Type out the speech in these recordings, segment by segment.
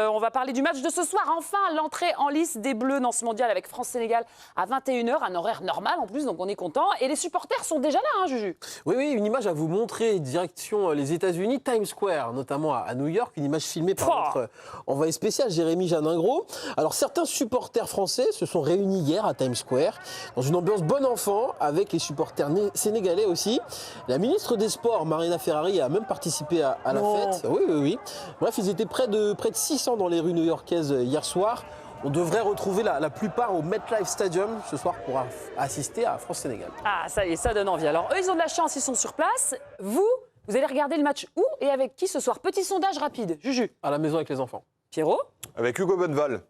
On va parler du match de ce soir. Enfin, l'entrée en lice des Bleus dans ce mondial avec France-Sénégal à 21h, un horaire normal en plus, donc on est content. Et les supporters sont déjà là, hein, Juju? Oui, une image à vous montrer, direction les États-Unis, Times Square, notamment à New York, une image filmée par notre envoyé spécial, Jérémy Janingro. Alors, certains supporters français se sont réunis hier à Times Square, dans une ambiance bon enfant, avec les supporters sénégalais aussi. La ministre des Sports, Marina Ferrari, a même participé à la fête. Oui. Bref, ils étaient près de 600 dans les rues new-yorkaises hier soir. On devrait retrouver la plupart au MetLife Stadium ce soir pour assister à France-Sénégal. Ah, ça y est, ça donne envie. Alors, eux, ils ont de la chance, ils sont sur place. Vous allez regarder le match où et avec qui ce soir? Petit sondage rapide. Juju? À la maison avec les enfants. Pierrot? Avec Hugo Bonneval.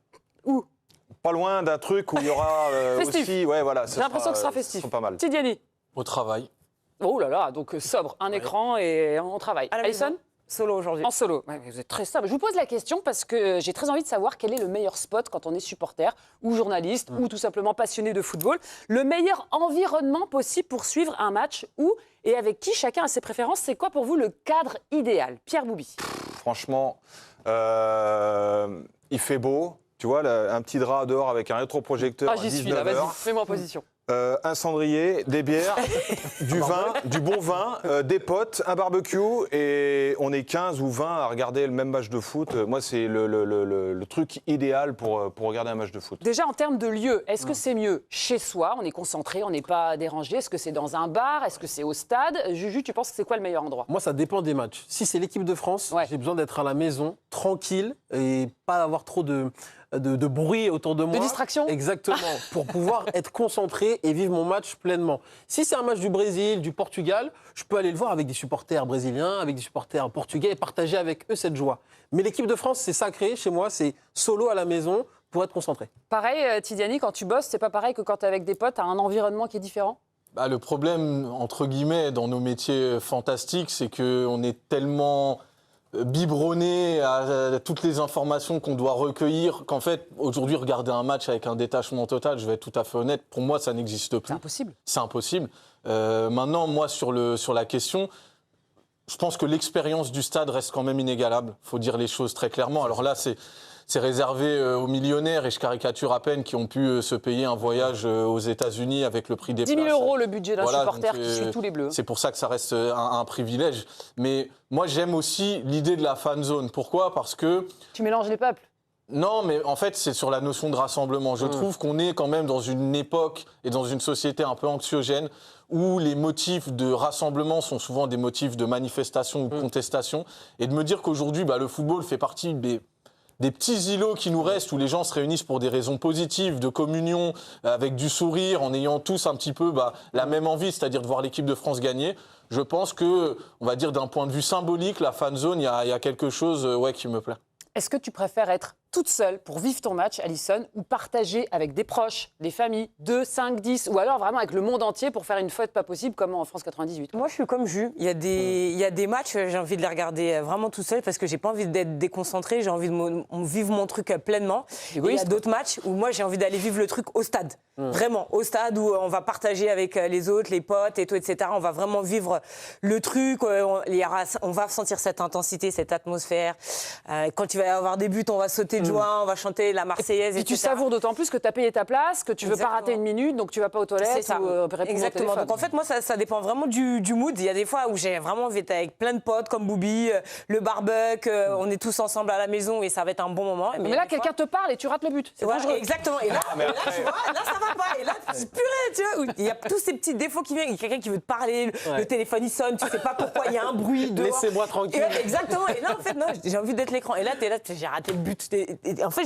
Où? Pas loin d'un truc où il y aura aussi... Ouais, voilà, j'ai l'impression que ce sera festif. Pas mal. Tidiani? Au travail. Oh là là, donc sobre, un écran et on travaille. Alison? Solo aujourd'hui. En solo. Ouais, vous êtes très stable. Je vous pose la question parce que j'ai très envie de savoir quel est le meilleur spot quand on est supporter ou journaliste ou tout simplement passionné de football. Le meilleur environnement possible pour suivre un match où et avec qui chacun a ses préférences. C'est quoi pour vous le cadre idéal? Pierre Boubi. Franchement, il fait beau. Tu vois, un petit drap dehors avec un rétroprojecteur. Ah, j'y suis là, vas-y, mets-moi en position. Un cendrier, des bières, du vin, du bon vin, des potes, un barbecue et on est 15 ou 20 à regarder le même match de foot. Moi, c'est le truc idéal pour regarder un match de foot. Déjà, en termes de lieu, est-ce que c'est mieux chez soi? On est concentré, on n'est pas dérangé. Est-ce que c'est dans un bar? Est-ce que c'est au stade? Juju, tu penses que c'est quoi le meilleur endroit? Moi, ça dépend des matchs. Si c'est l'équipe de France, j'ai besoin d'être à la maison, tranquille et pas avoir trop de bruit autour de moi. De distraction? Exactement, pour pouvoir être concentré et vivre mon match pleinement. Si c'est un match du Brésil, du Portugal, je peux aller le voir avec des supporters brésiliens, avec des supporters portugais et partager avec eux cette joie. Mais l'équipe de France, c'est sacré. Chez moi, c'est solo à la maison pour être concentré. Pareil, Tidiani, quand tu bosses, c'est pas pareil que quand tu es avec des potes, tu as un environnement qui est différent? Le problème, entre guillemets, dans nos métiers fantastiques, c'est qu'on est tellement biberonné à toutes les informations qu'on doit recueillir, qu'en fait, aujourd'hui, regarder un match avec un détachement total, je vais être tout à fait honnête, pour moi, ça n'existe plus. C'est impossible. C'est impossible. Maintenant, moi, sur la question, je pense que l'expérience du stade reste quand même inégalable. Il faut dire les choses très clairement. Alors là, c'est réservé aux millionnaires, et je caricature à peine, qui ont pu se payer un voyage aux États-Unis avec le prix des 10 places. 000 € le budget d'un supporter donc, qui suit tous les Bleus. C'est pour ça que ça reste un privilège. Mais moi, j'aime aussi l'idée de la fan zone. Pourquoi? Parce que... Tu mélanges les peuples. Non, mais en fait, c'est sur la notion de rassemblement. Je trouve qu'on est quand même dans une époque et dans une société un peu anxiogène où les motifs de rassemblement sont souvent des motifs de manifestation ou de contestation. Et de me dire qu'aujourd'hui, le football fait partie des petits îlots qui nous restent où les gens se réunissent pour des raisons positives, de communion, avec du sourire, en ayant tous un petit peu la même envie, c'est-à-dire de voir l'équipe de France gagner. Je pense que, on va dire d'un point de vue symbolique, la fan zone, il y a quelque chose qui me plaît. Est-ce que tu préfères être toute seule pour vivre ton match, Alison, ou partager avec des proches, des familles, 2, 5, 10, ou alors vraiment avec le monde entier pour faire une fête pas possible comme en France 98? Moi, je suis comme Jus. Il y a des matchs, j'ai envie de les regarder vraiment tout seul parce que j'ai pas envie d'être déconcentrée, j'ai envie de vivre mon truc pleinement. Et il y a d'autres matchs où moi, j'ai envie d'aller vivre le truc au stade. Vraiment, au stade où on va partager avec les autres, les potes et tout, etc. On va vraiment vivre le truc, on va sentir cette intensité, cette atmosphère. Quand il va y avoir des buts, on va sauter de joie, on va chanter la Marseillaise, et etc. tu savoures d'autant plus que tu as payé ta place, que tu veux pas rater une minute, donc tu vas pas aux toilettes. C'est ça. Ou répondre Exactement. au téléphone. Donc en fait, moi, ça dépend vraiment du mood. Il y a des fois où j'ai vraiment envie d'être avec plein de potes comme Boubi, le barbecue, on est tous ensemble à la maison et ça va être un bon moment. Mais là, quelqu'un te parle et tu rates le but. C'est dangereux. Exactement. Et là, tu vois, là, ça va pas. Et là, purée, tu vois, il y a tous ces petits défauts qui viennent. Il y a quelqu'un qui veut te parler, le téléphone il sonne, tu sais pas pourquoi, il y a un bruit dehors. Laissez-moi tranquille. Exactement. Et là, en fait, non, j'ai envie d'être l'écran. Et là, t'es là, j'ai raté le but. Et en fait,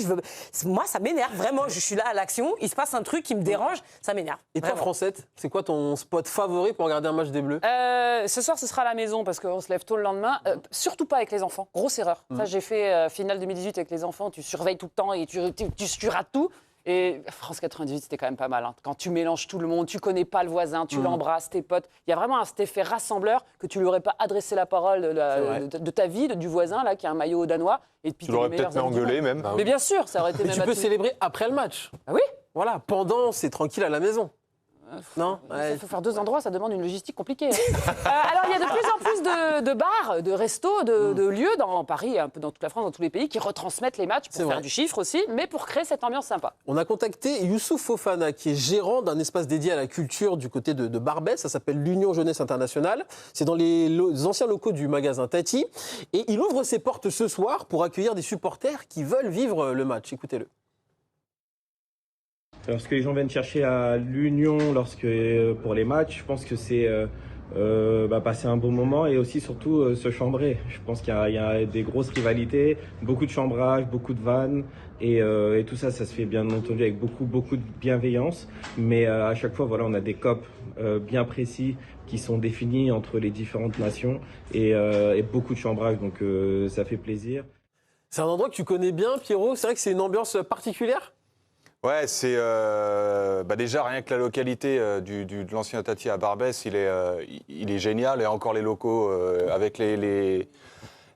moi, ça m'énerve vraiment. Je suis là à l'action, il se passe un truc qui me dérange, ça m'énerve. Et toi, Francette, c'est quoi ton spot favori pour regarder un match des Bleus? Ce soir, ce sera à la maison parce qu'on se lève tôt le lendemain. Surtout pas avec les enfants. Grosse erreur. Ça, j'ai fait finale 2018 avec les enfants. Tu surveilles tout le temps et tu rates tout. Et France 98, c'était quand même pas mal. Hein. Quand tu mélanges tout le monde, tu connais pas le voisin, tu l'embrasses, tes potes. Il y a vraiment cet effet rassembleur que tu lui aurais pas adressé la parole de ta vie, du voisin là qui a un maillot danois. Et puis Tu l'aurais peut-être engueulé même. Mais bien sûr, ça aurait été Mais même. tu peux célébrer après le match. Ah oui. Voilà, pendant, c'est tranquille à la maison. Non. Il faut faire 2 endroits, ça demande une logistique compliquée. Alors, il y a de plus en plus de bars, de restos, de lieux dans Paris, un peu dans toute la France, dans tous les pays, qui retransmettent les matchs pour faire du chiffre aussi, mais pour créer cette ambiance sympa. On a contacté Youssouf Fofana, qui est gérant d'un espace dédié à la culture du côté de Barbès. Ça s'appelle l'Union Jeunesse Internationale. C'est dans les anciens locaux du magasin Tati. Et il ouvre ses portes ce soir pour accueillir des supporters qui veulent vivre le match. Écoutez-le. Lorsque les gens viennent chercher à l'Union pour les matchs, je pense que c'est passer un bon moment et aussi surtout se chambrer. Je pense qu'il y a des grosses rivalités, beaucoup de chambrage, beaucoup de vannes et tout ça, ça se fait bien entendu avec beaucoup de bienveillance. Mais à chaque fois, voilà, on a des COP bien précis qui sont définis entre les différentes nations et beaucoup de chambrage, donc ça fait plaisir. C'est un endroit que tu connais bien, Pierrot. C'est vrai que c'est une ambiance particulière. Ouais, c'est déjà rien que la localité de l'ancien Tati à Barbès, il est génial. Et encore les locaux avec les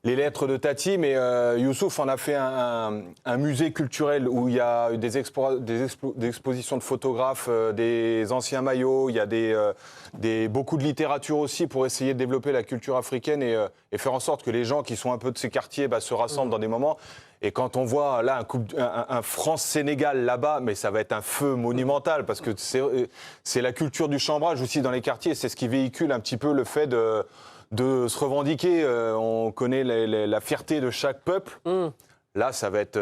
lettres de Tati. Mais Youssouf en a fait un musée culturel où il y a des expositions de photographes, des anciens maillots. Il y a beaucoup de littérature aussi pour essayer de développer la culture africaine et faire en sorte que les gens qui sont un peu de ces quartiers se rassemblent dans des moments. Et quand on voit là un France-Sénégal là-bas, mais ça va être un feu monumental parce que c'est la culture du chambrage aussi dans les quartiers. C'est ce qui véhicule un petit peu le fait de se revendiquer. On connaît la fierté de chaque peuple. Là, ça va être...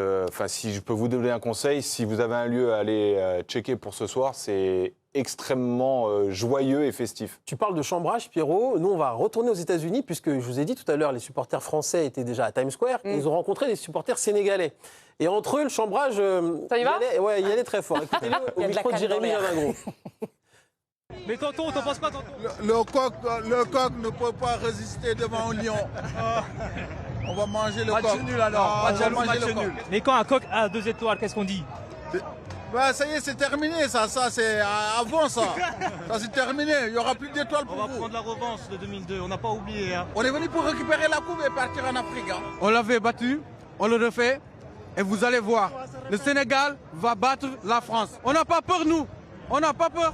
si je peux vous donner un conseil, si vous avez un lieu à aller checker pour ce soir, c'est extrêmement joyeux et festif. Tu parles de chambrage, Pierrot. Nous, on va retourner aux États-Unis puisque je vous ai dit tout à l'heure, les supporters français étaient déjà à Times Square. Ils ont rencontré des supporters sénégalais. Et entre eux, le chambrage, ça y va ? Il y allait très fort. Écoutez-le au micro de Jérémy Janingro. Mais tonton, t'en penses quoi, tonton ? Le coq ne peut pas résister devant un lion. On va manger le coq. Match nul alors, match nul. Mais quand un coq a 2 étoiles, qu'est-ce qu'on dit ? Ça y est, c'est terminé, ça c'est avant ça. Ça c'est terminé, il n'y aura plus d'étoiles pour vous. On va prendre la revanche de 2002, on n'a pas oublié. Hein. On est venu pour récupérer la coupe et partir en Afrique. Hein. On l'avait battu, on le refait, et vous allez voir, le Sénégal va battre la France. On n'a pas peur, nous, on n'a pas peur.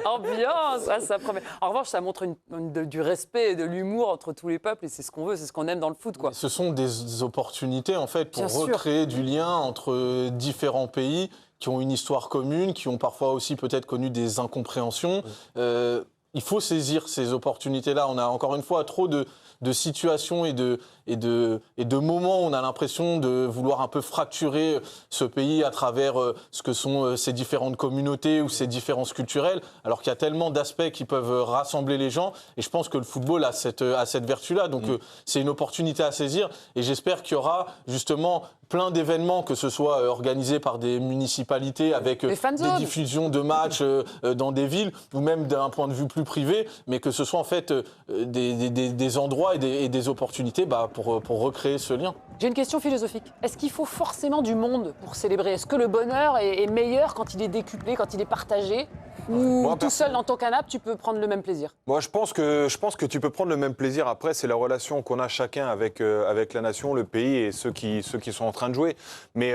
Ambiance, ça promet. En revanche, ça montre du respect et de l'humour entre tous les peuples et c'est ce qu'on veut, c'est ce qu'on aime dans le foot, quoi. Ce sont des opportunités en fait pour recréer du lien entre différents pays qui ont une histoire commune, qui ont parfois aussi peut-être connu des incompréhensions. Il faut saisir ces opportunités-là. On a encore une fois trop de situations et de moments où on a l'impression de vouloir un peu fracturer ce pays à travers ce que sont ces différentes communautés ou ces différences culturelles, alors qu'il y a tellement d'aspects qui peuvent rassembler les gens. Et je pense que le football a cette vertu-là. Donc c'est une opportunité à saisir. Et j'espère qu'il y aura justement plein d'événements, que ce soit organisés par des municipalités avec des diffusions de matchs dans des villes, ou même d'un point de vue plus privé, mais que ce soit en fait des endroits et des opportunités pour recréer ce lien. J'ai une question philosophique. Est-ce qu'il faut forcément du monde pour célébrer ? Est-ce que le bonheur est meilleur quand il est décuplé, quand il est partagé ? Ou tout seul dans ton canapé, tu peux prendre le même plaisir ? Moi, je pense que tu peux prendre le même plaisir. Après, c'est la relation qu'on a chacun avec la nation, le pays et ceux qui sont en train de jouer. Mais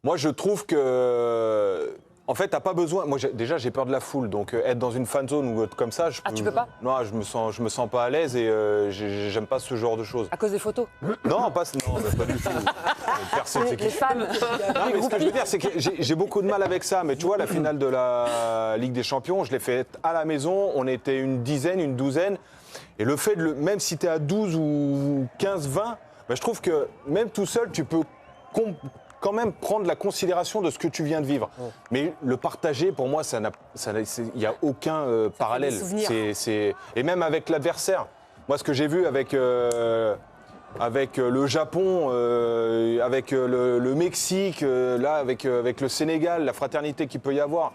moi, je trouve que... En fait, t'as pas besoin. Moi, j'ai peur de la foule, donc être dans une fan zone ou comme ça, tu peux pas ? Non, je me sens pas à l'aise et j'aime pas ce genre de choses. À cause des photos ? Non, pas du tout. Personne sait qui. Les fans. Non, mais ce que je veux dire, c'est que j'ai beaucoup de mal avec ça. Mais tu vois, la finale de la Ligue des Champions, je l'ai faite à la maison. On était une douzaine. Et le fait même si t'es à 12 ou 15, 20, je trouve que même tout seul, tu peux quand même prendre la considération de ce que tu viens de vivre. Mais le partager, pour moi, il n'y a aucun parallèle. Et même avec l'adversaire. Moi, ce que j'ai vu avec le Japon, avec le Mexique, là, avec le Sénégal, la fraternité qu'il peut y avoir,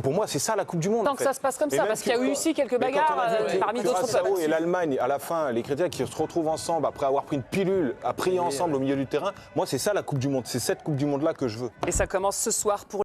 pour moi, c'est ça la Coupe du Monde. Tant que ça se passe comme ça, parce qu'il y a eu aussi quelques bagarres parmi d'autres peuples. Et l'Allemagne, à la fin, les chrétiens qui se retrouvent ensemble après avoir pris une pilule, à prier ensemble au milieu du terrain, moi, c'est ça la Coupe du Monde. C'est cette Coupe du Monde-là que je veux. Et ça commence ce soir pour